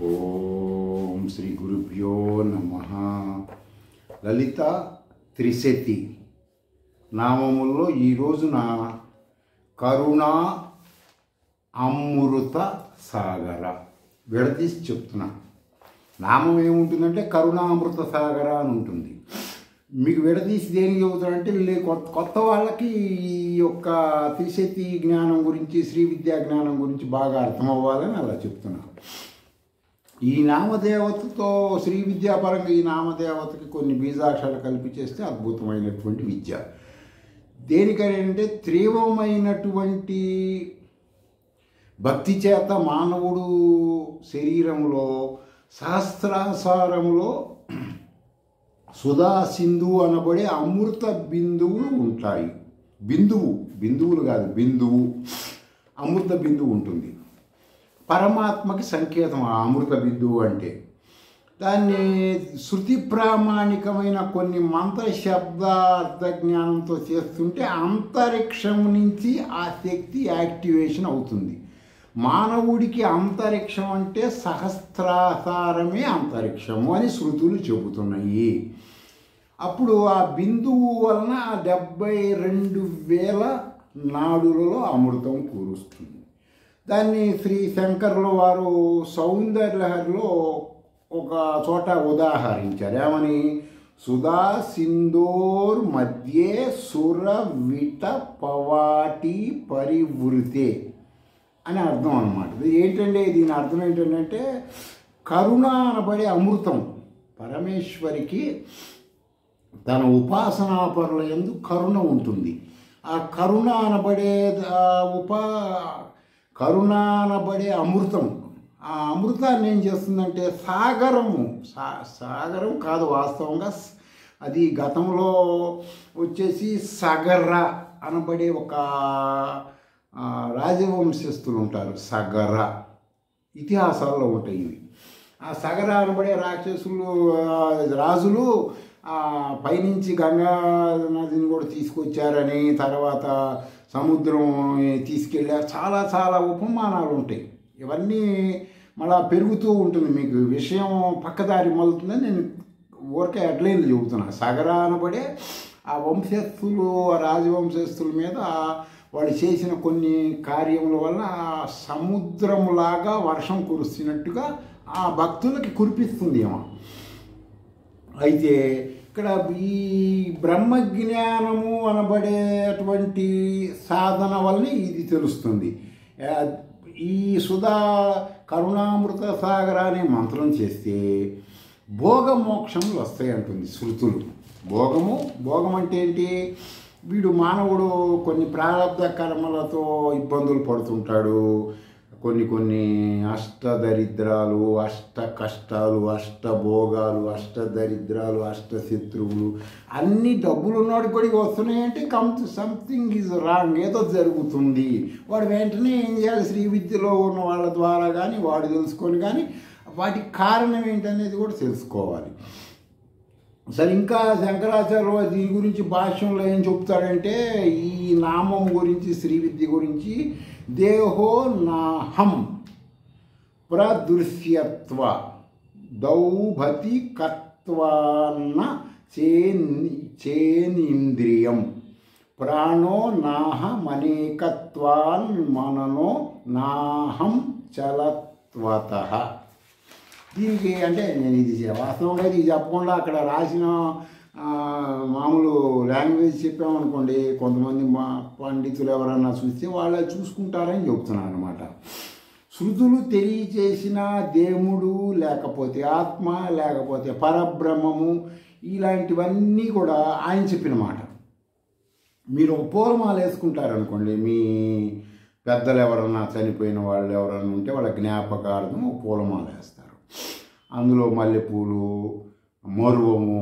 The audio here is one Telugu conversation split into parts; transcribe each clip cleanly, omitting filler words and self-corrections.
ఓం శ్రీ గురుభ్యో నమః. లలిత త్రిశతి నామముల్లో ఈ రోజున కరుణా అమృత సాగర విడదీసి చెప్తున్నా. నామం ఏముంటుందంటే కరుణామృత సాగర అని ఉంటుంది. మీకు విడదీసి దేనికి చెబుతానంటే కొత్త వాళ్ళకి ఈ యొక్క త్రిశతి జ్ఞానం గురించి, శ్రీ విద్యా జ్ఞానం గురించి బాగా అర్థమవ్వాలని అలా చెప్తున్నాను. ఈ నామదేవతతో శ్రీ విద్యాపరంగా ఈ నామదేవతకి కొన్ని బీజాక్షరాలు కలిపి చేస్తే అద్భుతమైనటువంటి విద్య. దేనికంటే తీవ్రమైనటువంటి భక్తి చేత మానవుడు శరీరంలో సహస్రాసారంలో సుధా సింధు అనబడే అమృత బిందువులు ఉంటాయి. బిందువులు కాదు, బిందువు, అమృత బిందువు ఉంటుంది. పరమాత్మకి సంకేతం ఆ అమృత బిందువు అంటే. దాన్ని శృతి ప్రామాణికమైన కొన్ని మంత్ర శబ్ద అర్థ జ్ఞానంతో చేస్తుంటే అంతరిక్షం నుంచి ఆ శక్తి యాక్టివేషన్ అవుతుంది. మానవుడికి అంతరిక్షం అంటే సహస్రాసారమే అంతరిక్షము అని శృతులు చెబుతున్నాయి. అప్పుడు ఆ బిందువు వలన 72,000 నాడులలో అమృతం కూరుస్తుంది. దాన్ని శ్రీ శంకర్ల వారు సౌందర్యలహరిలో ఒక చోట ఉదాహరించారు. ఏమని? సుధా సింధోర్ మధ్యే సుర విట పవాటి పరివృతే అని అర్థం అన్నమాట. ఏంటంటే దీని అర్థం ఏంటంటే కరుణ అనబడే అమృతం, పరమేశ్వరికి తన ఉపాసనాపరుల యందు కరుణ ఉంటుంది. ఆ కరుణ అనబడే అమృతం, ఆ అమృతాన్ని ఏం చేస్తుందంటే సాగరం కాదు, వాస్తవంగా అది గతంలో వచ్చేసి సగర అనబడే ఒక రాజవంశస్థులు ఉంటారు. సగర ఇతిహాసాల్లో ఉంటాయి ఇవి. ఆ సగర అనబడే రాజులు పైనుంచి గంగా నదిని కూడా తీసుకొచ్చారని, తర్వాత సముద్రం తీసుకెళ్ళారు. చాలా చాలా ఉపమానాలు ఉంటాయి. ఇవన్నీ మళ్ళా పెరుగుతూ ఉంటుంది. మీకు విషయం పక్కదారి మలుతుందని నేను ఊరికే హెడ్లైన్లు చెబుతున్నా. సగర అనబడే ఆ వంశస్థులు, ఆ రాజవంశస్థుల మీద వాళ్ళు చేసిన కొన్ని కార్యముల వల్ల సముద్రములాగా వర్షం కురుస్తున్నట్టుగా ఆ భక్తులకి కురిపిస్తుంది ఏమో. అయితే ఇక్కడ ఈ బ్రహ్మజ్ఞానము అనబడేటువంటి సాధన వల్లనే ఇది తెలుస్తుంది. ఈ సుధా కరుణామృత సాగర అనే మంత్రం చేస్తే భోగమోక్షములు వస్తాయి అంటుంది శృతులు. భోగం అంటే ఏంటి? వీడు మానవుడు కొన్ని ప్రారంధ కర్మలతో ఇబ్బందులు పడుతుంటాడు. కొన్ని అష్టదరిద్రాలు, అష్ట కష్టాలు, అష్టభోగాలు, అష్టదరిద్రాలు, అష్టశత్రువులు అన్ని డబ్బులు ఉన్నవాడికి కూడా వస్తున్నాయంటే సంథింగ్ ఈజ్ రాంగ్, ఏదో జరుగుతుంది. వాడు వెంటనే ఏం చేయాలి? శ్రీ విద్యలో ఉన్న వాళ్ళ ద్వారా కానీ వాడు తెలుసుకొని కానీ వాటికి కారణం ఏంటనేది కూడా తెలుసుకోవాలి. సరే, ఇంకా శంకరాచార్య దీని గురించి భాష్యంలో ఏం చెప్తాడంటే ఈ నామం గురించి, శ్రీ విద్య గురించి, దేహో నాహం ప్రదృశ్యత్వ దౌభతికత్వాన్న చేనింద్రియం ప్రాణో నాహమనేకత్వాన్ మననో నాహం చలత్వతః. దీనికి అంటే నేను ఇది వాస్తవంగా ఇది చెప్పకుండా అక్కడ రాసిన మామూలు లాంగ్వేజ్ చెప్పామనుకోండి, కొంతమంది మా పండితులు ఎవరన్నా చూస్తే వాళ్ళు చూసుకుంటారని చెప్తున్నాను అనమాట. శృతులు తెలియచేసిన దేవుడు, లేకపోతే ఆత్మ, లేకపోతే పరబ్రహ్మము, ఇలాంటివన్నీ కూడా ఆయన చెప్పిన మాట. మీరు పూలమాల వేసుకుంటారనుకోండి, మీ పెద్దలు ఎవరన్నా చనిపోయిన వాళ్ళు ఎవరన్నా ఉంటే వాళ్ళ జ్ఞాపకార్థం పూలమాల వేస్తారు. అందులో మల్లెపూలు, మరువము,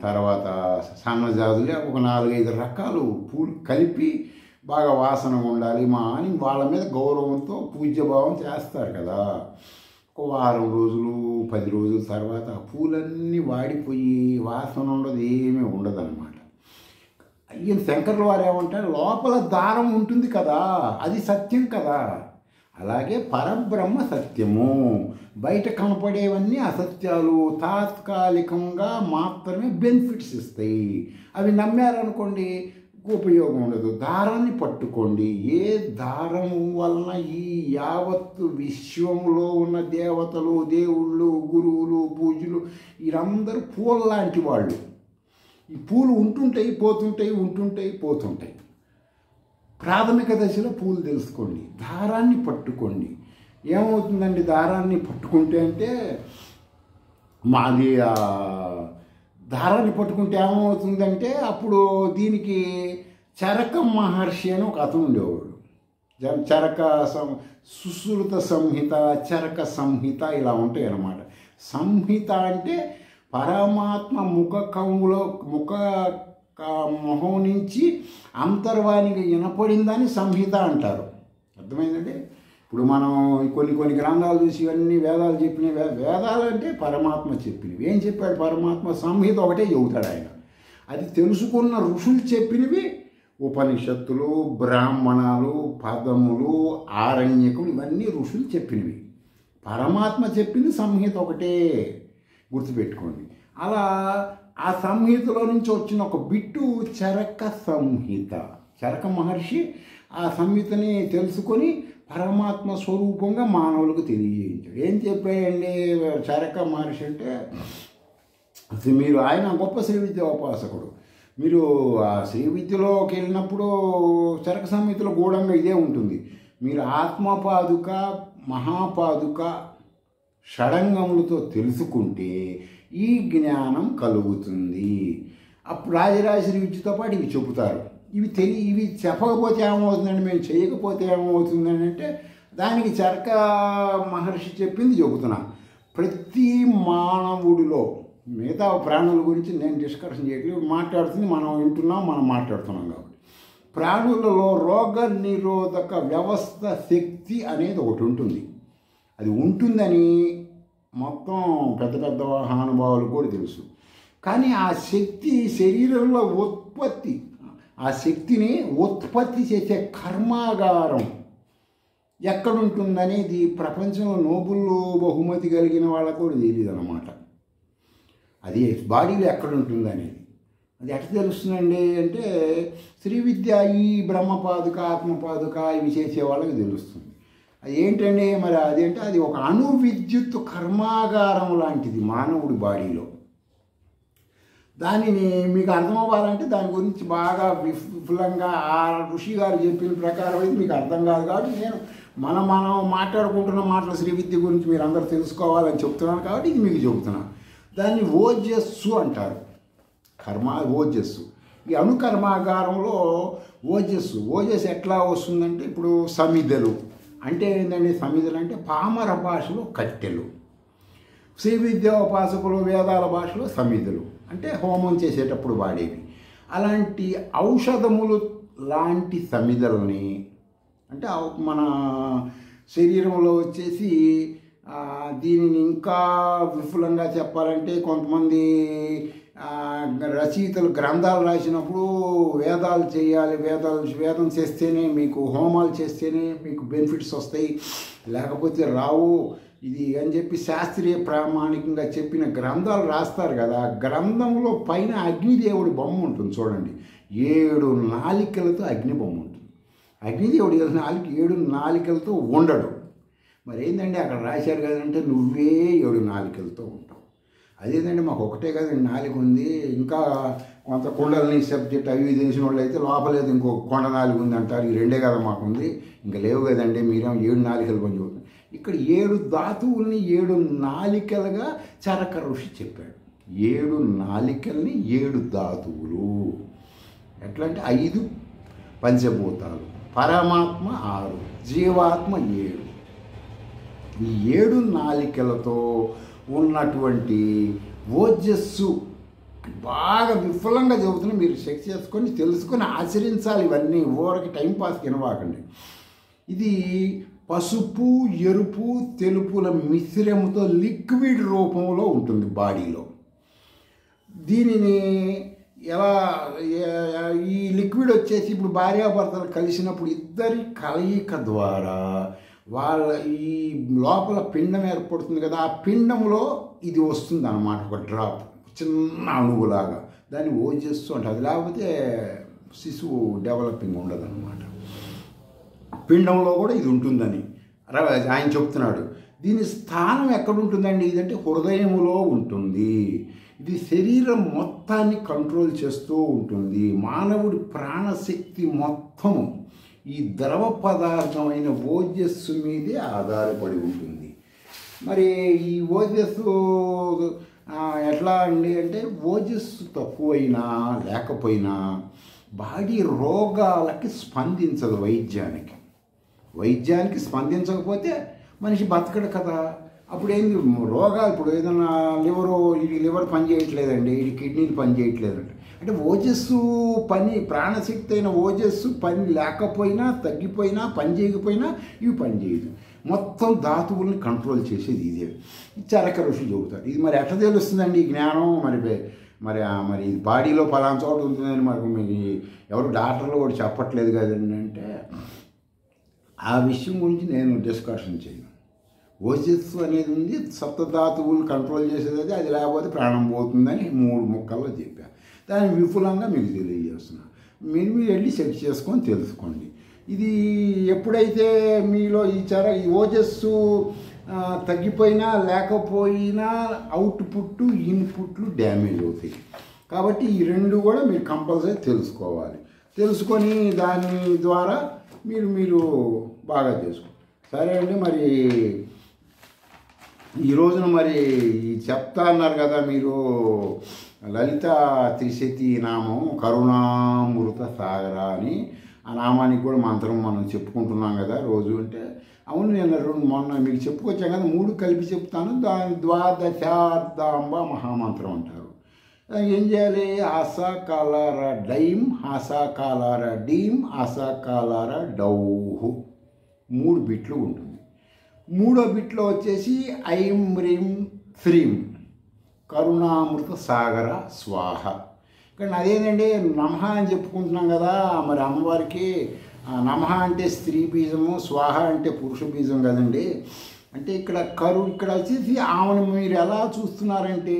తర్వాత సన్నజాజులే ఒక 4-5 రకాలు పూలు కలిపి బాగా వాసన ఉండాలి అని వాళ్ళ మీద గౌరవంతో పూజ్యభావం చేస్తారు కదా. ఒక వారం రోజులు 10 రోజుల తర్వాత ఆ పూలన్నీ వాడిపోయి వాసన ఉండదు, ఏమీ ఉండదు అనమాట. ఈయన శంకర్ల వారు ఏమంటారు, లోపల దారం ఉంటుంది కదా, అది సత్యం కదా. అలాగే పరబ్రహ్మ సత్యము. బయట కనపడేవన్నీ అసత్యాలు, తాత్కాలికంగా మాత్రమే బెనిఫిట్స్ ఇస్తాయి. అవి నమ్మారనుకోండి ఉపయోగం ఉండదు. దారాన్ని పట్టుకోండి. ఏ దారం వలన ఈ యావత్తు విశ్వంలో ఉన్న దేవతలు, దేవుళ్ళు, గురువులు, పూజలు వీరందరూ పూల లాంటి వాళ్ళు. ఈ పూలు ఉంటుంటాయి పోతుంటాయి, ఉంటుంటాయి పోతుంటాయి. ప్రాథమిక దశలో పూలు తెలుసుకోండి, దారాన్ని పట్టుకోండి. ఏమవుతుందండి దారాన్ని పట్టుకుంటే అంటే మాది దారాన్ని పట్టుకుంటే ఏమవుతుందంటే అప్పుడు దీనికి చరక మహర్షి అని ఒక అతను ఉండేవాడు. చరక సుశ్రుత సంహిత, చరక సంహిత ఇలా ఉంటాయి అన్నమాట. సంహిత అంటే పరమాత్మ ముఖ మొహం నుంచి అంతర్వాణిగా వినపడిందని సంహిత అంటారు. అర్థమైందండి? ఇప్పుడు మనం కొన్ని గ్రంథాలు చూసి ఇవన్నీ వేదాలు చెప్పినవి. వేదాలు అంటే పరమాత్మ చెప్పినవి. ఏం చెప్పాడు పరమాత్మ? సంహిత ఒకటే చెబుతాడు ఆయన. అది తెలుసుకున్న ఋషులు చెప్పినవి ఉపనిషత్తులు, బ్రాహ్మణాలు, పదములు, ఆరణ్యకులు ఇవన్నీ ఋషులు చెప్పినవి. పరమాత్మ చెప్పింది సంహిత ఒకటే, గుర్తుపెట్టుకోండి. అలా ఆ సంహితలో నుంచి వచ్చిన ఒక బిట్టు చరక సంహిత. చరక మహర్షి ఆ సంహితని తెలుసుకొని పరమాత్మ స్వరూపంగా మానవులకు తెలియజేయించాడు. ఏం చెప్పాయండి చరక మహర్షి అంటే, మీరు ఆయన గొప్ప శ్రీ విద్య ఉపాసకుడు. మీరు ఆ శ్రీ విద్యలోకి వెళ్ళినప్పుడు చరక సంహితలో గూఢంగా ఇదే ఉంటుంది. మీరు ఆత్మపాదుక, మహాపాదుక, షడంగములతో తెలుసుకుంటే ఈ జ్ఞానం కలుగుతుంది. అప్పుడు రాజరాజశ్రీ విద్యతో పాటు ఇవి చెబుతారు. ఇవి చెప్పకపోతే ఏమవుతుందండి, మేము చేయకపోతే ఏమవుతుందని అంటే దానికి చరక మహర్షి చెప్పింది చెబుతున్నా. ప్రతి మానవుడిలో, మిగతా ప్రాణుల గురించి నేను డిస్కషన్ చేయట్లేదు, మాట్లాడుతుంది మనం వింటున్నాం, మనం మాట్లాడుతున్నాం కాబట్టి, ప్రాణులలో రోగ నిరోధక వ్యవస్థ శక్తి అనేది ఒకటి ఉంటుంది. అది ఉంటుందని మొత్తం పెద్ద పెద్ద మహానుభావులు కూడా తెలుసు. కానీ ఆ శక్తి శరీరంలో ఆ శక్తిని ఉత్పత్తి చేసే కర్మాగారం ఎక్కడుంటుందనేది ప్రపంచంలో నోబెల్ బహుమతి కలిగిన వాళ్ళకు కూడా తెలియదు అన్నమాట. అది బాడీలో ఎక్కడుంటుందనేది. అది ఎట్లా తెలుస్తుందండి అంటే శ్రీ విద్య ఈ బ్రహ్మపాదుక, ఆత్మపాదుక ఇవి చేసే వాళ్ళకి తెలుస్తుంది. అది ఏంటండి మరి అదేంటే అది ఒక అణు విద్యుత్ కర్మాగారం లాంటిది మానవుడి బాడీలో. దానిని మీకు అర్థం అవ్వాలంటే దాని గురించి బాగా విపులంగా ఆ ఋషి గారు చెప్పిన ప్రకారం అయితే మీకు అర్థం కాదు. కాబట్టి నేను మనం మాట్లాడుకుంటున్న మాటల శ్రీ విద్య గురించి మీరు అందరూ తెలుసుకోవాలని చెప్తున్నాను కాబట్టి ఇది మీకు చెబుతున్నాను. దాన్ని ఓజస్సు అంటారు. ఓజస్సు. ఈ అణు కర్మాగారంలో ఓజస్సు ఎట్లా వస్తుందంటే ఇప్పుడు సమిధలు అంటే ఏంటంటే, సమిధలు అంటే పామర భాషలో కట్టెలు, శ్రీ విద్యోపాసకులు వేదాల భాషలో సమిధలు అంటే హోమం చేసేటప్పుడు వాడేవి. అలాంటి ఔషధములు లాంటి సమిధలని అంటే మన శరీరంలో వచ్చేసి దీనిని ఇంకా విపులంగా చెప్పాలంటే కొంతమంది రచయితలు గ్రంథాలు రాసినప్పుడు వేదాలు చేయాలి, వేదం చేస్తేనే మీకు, హోమాలు చేస్తేనే మీకు బెనిఫిట్స్ వస్తాయి, లేకపోతే రావు ఇది అని చెప్పి శాస్త్రీయ ప్రామాణికంగా చెప్పిన గ్రంథాలు రాస్తారు కదా. గ్రంథంలో పైన అగ్నిదేవుడి బొమ్మ ఉంటుంది చూడండి. 7 నాలికలతో అగ్ని బొమ్మ ఉంటుంది. అగ్నిదేవుడి 7 నాలికలతో ఉండడు. మరి ఏంటంటే అక్కడ రాశారు కదంటే నువ్వే 7 నాలికలతో ఉంటావు. అదేంటంటే మాకు ఒకటే కదండి నాలిక ఉంది, ఇంకా కొంత కుండలని సబ్జెక్ట్ అవి తెలిసిన వాళ్ళు అయితే లోపలేదు ఇంకో కొండ నాలుగు ఉంది అంటారు. ఈ 2 కదా మాకుంది, ఇంకా లేవు కదండి మీరేమో 7 నాలికలు పని చెబుతున్నారు. ఇక్కడ 7 ధాతువుల్ని 7 నాలికలుగా చరక ఋషి చెప్పాడు. 7 నాలికల్ని 7 ధాతువులు. ఎట్లా అంటే 5 పంచభూతాలు, పరమాత్మ 6, జీవాత్మ 7. ఈ 7 నాలికలతో ఉన్నటువంటి ఓజస్సు బాగా విఫలంగా చెబుతున్నా. మీరు చెక్ చేసుకొని తెలుసుకొని ఆచరించాలి. ఇవన్నీ ఊరకి టైంపాస్ వినవాకండి. ఇది పసుపు, ఎరుపు, తెలుపుల మిశ్రమంతో లిక్విడ్ రూపంలో ఉంటుంది బాడీలో. దీనిని ఎలా ఈ లిక్విడ్ వచ్చేసి ఇప్పుడు భార్యాభర్తలు కలిసినప్పుడు ఇద్దరి కలయిక ద్వారా వాళ్ళ ఈ లోపల పిండం ఏర్పడుతుంది కదా, ఆ పిండంలో ఇది వస్తుంది అన్నమాట, ఒక డ్రాప్, చిన్న అణువులాగా. దాన్ని ఓజస్సు అంటే అది లేకపోతే శిశువు డెవలపింగ్ ఉండదన్నమాట. పిండంలో కూడా ఇది ఉంటుందని ఆయన చెప్తున్నాడు. దీని స్థానం ఎక్కడుంటుందండి? ఇదంటే హృదయములో ఉంటుంది. ఇది శరీరం మొత్తాన్ని కంట్రోల్ చేస్తూ ఉంటుంది. మానవుడి ప్రాణశక్తి మొత్తము ఈ ద్రవ పదార్థమైన ఓజస్సు మీదే ఆధారపడి ఉంటుంది. మరి ఈ ఓజస్సు ఎట్లా అండి అంటే, ఓజస్సు తక్కువైనా లేకపోయినా బాడీ రోగాలకి స్పందించదు. వైద్యానికి స్పందించకపోతే మనిషి బతకడు కదా. అప్పుడు ఏంది రోగాలు? ఇప్పుడు ఏదైనా లివర్ పని చేయట్లేదండి, ఇది కిడ్నీలు పని చేయట్లేదండి అంటే ఓజస్సు పని, ప్రాణశక్తి అయిన ఓజస్సు పని లేకపోయినా, తగ్గిపోయినా, పని చేయకపోయినా ఇవి పని చేయదు. మొత్తం ధాతువుల్ని కంట్రోల్ చేసేది ఇదే. చరక ఋషి చెబుతారు. ఇది మరి ఎట్లా తెలుస్తుందండి ఈ జ్ఞానం? మరి ఇది బాడీలో పలానా చోట ఉంటుందని మాకు మీకు ఎవరు డాక్టర్లు కూడా చెప్పట్లేదు కదండి అంటే, ఆ విషయం గురించి నేను డిస్కషన్ చేయను. ఓజస్సు అనేది ఉంది, సప్తధాతువులు కంట్రోల్ చేసేది అది లేకపోతే ప్రాణం పోతుందని 3 ముక్కల్లో చెప్పాను. దాన్ని విపులంగా మీకు తెలియజేస్తున్నా. మీరు వెళ్ళి చెక్ చేసుకొని తెలుసుకోండి. ఇది ఎప్పుడైతే మీలో ఈ ఓజస్సు తగ్గిపోయినా లేకపోయినా అవుట్పుట్ ఇన్పుట్లు డ్యామేజ్ అవుతాయి. కాబట్టి ఈ 2 కూడా మీరు కంపల్సరీ తెలుసుకోవాలి. తెలుసుకొని దాని ద్వారా మీరు బాగా చేసుకోండి. సరే అండి, మరి ఈ రోజున మరి చెప్తా అన్నారు కదా మీరు, లలిత త్రిశతి నామం కరుణామృత సాగర అని, ఆ నామానికి కూడా మంత్రం మనం చెప్పుకుంటున్నాం కదా రోజు. అంటే అవును, నేను మొన్న మీకు చెప్పుకొచ్చాం కదా, 3 కలిపి చెప్తాను. దాని ద్వాదశార్ధాంబ మహామంత్రం అంటారు. ఏం చేయాలి? ఆసా కాలార డైమ్, ఆసా కాలార డీమ్, ఆసా కాలార డౌహు 3 బిట్లు ఉంటుంది. 3వ బిట్లో వచ్చేసి ఐం హ్రీం శ్రీం కరుణామృత సాగర స్వాహ. ఇక్కడ అదేంటండి, నమః అని చెప్పుకుంటున్నాం కదా. మరి అమ్మవారికి నమః అంటే స్త్రీ బీజము, స్వాహ అంటే పురుష బీజం కదండి. అంటే ఇక్కడ వచ్చేసి ఆమెను మీరు ఎలా చూస్తున్నారంటే,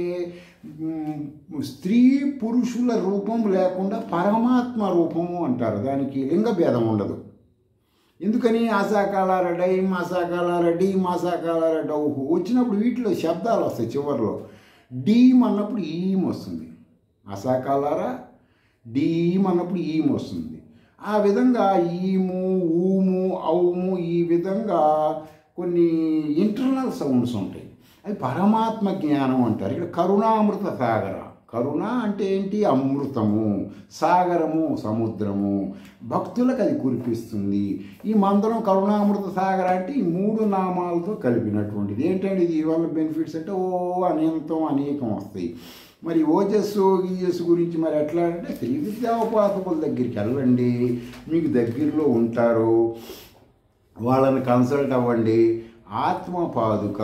స్త్రీ పురుషుల రూపం లేకుండా పరమాత్మ రూపము అంటారు. దానికి లింగ భేదం ఉండదు. ఎందుకని? ఆశాకాలార డైమ్, ఆశాకాలార డీమ్, ఆశాకాలార డౌహు వచ్చినప్పుడు వీటిలో శబ్దాలు వస్తాయి. చివరిలో డీమ్ అన్నప్పుడు ఈమ్ వస్తుంది, ఆశాకాలార డీమ్ అన్నప్పుడు ఈమ్ వస్తుంది. ఆ విధంగా ఈము, ఊము, ఔము ఈ విధంగా కొన్ని ఇంటర్నల్ సౌండ్స్ ఉంటాయి. అది పరమాత్మ జ్ఞానం అంటారు. ఇక్కడ కరుణామృత సాగర. కరుణ అంటే ఏంటి? అమృతము. సాగరము సముద్రము. భక్తులకు అది కురిపిస్తుంది. ఈ మంత్రం కరుణామృత సాగర అంటే ఈ 3 నామాలతో కలిపినటువంటిది. ఏంటంటే ఇది వల్ల బెనిఫిట్స్ అంటే అనేకం వస్తాయి. మరి ఓజస్సు గీజస్సు గురించి మరి ఎట్లా అంటే, శ్రీ విద్యాోపాసకుల దగ్గరికి వెళ్ళండి, మీకు దగ్గరలో ఉంటారు, వాళ్ళని కన్సల్ట్ అవ్వండి. ఆత్మపాదుక,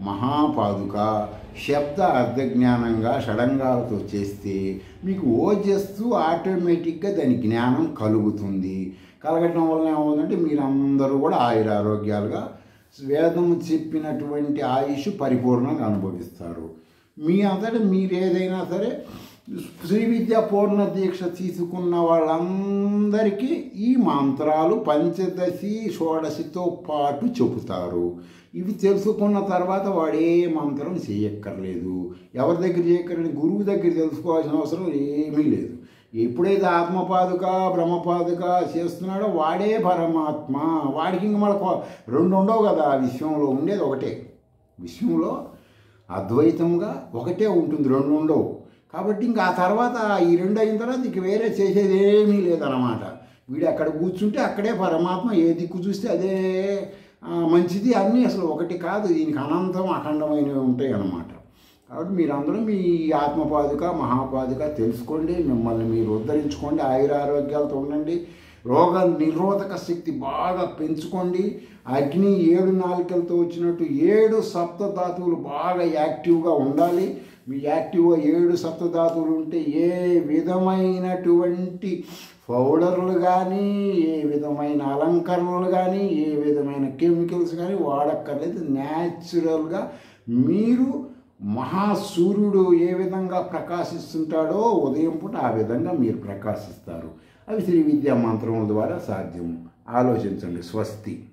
మహాపాదుక, శబ్ద అర్ధజ్ఞానంగా షడంగాలతో చేస్తే మీకు ఓజస్సు ఆటోమేటిక్గా దాని జ్ఞానం కలుగుతుంది. కలగటం వలన ఏమవుతుందంటే మీరందరూ కూడా ఆయురారోగ్యాలుగా వేదం చెప్పినటువంటి ఆయుష్ పరిపూర్ణంగా అనుభవిస్తారు. మీ అంతటా మీరు ఏదైనా సరే శ్రీ విద్యా పూర్ణ దీక్ష తీసుకున్న వాళ్ళందరికీ ఈ మంత్రాలు పంచదశి షోడశితో పాటు చెబుతారు. ఇవి తెలుసుకున్న తర్వాత వాడు ఏ మంత్రం చేయక్కర్లేదు. ఎవరి దగ్గర చేయక్కర్లేదు? గురువు దగ్గర తెలుసుకోవాల్సిన అవసరం ఏమీ లేదు. ఎప్పుడైతే ఆత్మపాదుక బ్రహ్మపాదుక చేస్తున్నాడో వాడే పరమాత్మ. వాడికి ఇంక మళ్ళీ 2 ఉండవు కదా. ఆ విశ్వంలో ఉండేది ఒకటే. విశ్వంలో అద్వైతంగా ఒకటే ఉంటుంది, 2 ఉండవు. కాబట్టి ఇంకా ఆ తర్వాత ఈ 2 అయిన తర్వాత ఇంక వేరే చేసేది ఏమీ లేదన్నమాట. వీడు అక్కడ కూర్చుంటే అక్కడే పరమాత్మ, ఏ దిక్కు చూస్తే అదే మంచిది. అన్నీ అసలు ఒకటి కాదు, దీనికి అనంతం అఖండమైనవి ఉంటాయి అన్నమాట. కాబట్టి మీరందరూ మీ ఆత్మపాదుక మహాపాదుక తెలుసుకోండి, మిమ్మల్ని మీరు ఉద్ధరించుకోండి, ఆయురారోగ్యాలతో ఉండండి, రోగ నిరోధక శక్తి బాగా పెంచుకోండి. అగ్ని 7 నాలుకలతో వచ్చినట్టు 7 సప్తధాతువులు బాగా యాక్టివ్గా ఉండాలి. మీ యాక్టివ్గా 7 సప్తధాతువులు ఉంటే ఏ విధమైనటువంటి పౌడర్లు కానీ, ఏ విధమైన అలంకరణలు కానీ, ఏ విధమైన కెమికల్స్ కానీ వాడక్కర్లేదు. న్యాచురల్గా మీరు మహాసూర్యుడు ఏ విధంగా ప్రకాశిస్తుంటాడో ఉదయం పూట ఆ విధంగా మీరు ప్రకాశిస్తారు. అవి శ్రీ విద్యా మంత్రముల ద్వారా సాధ్యం. ఆలోచించండి. స్వస్తి.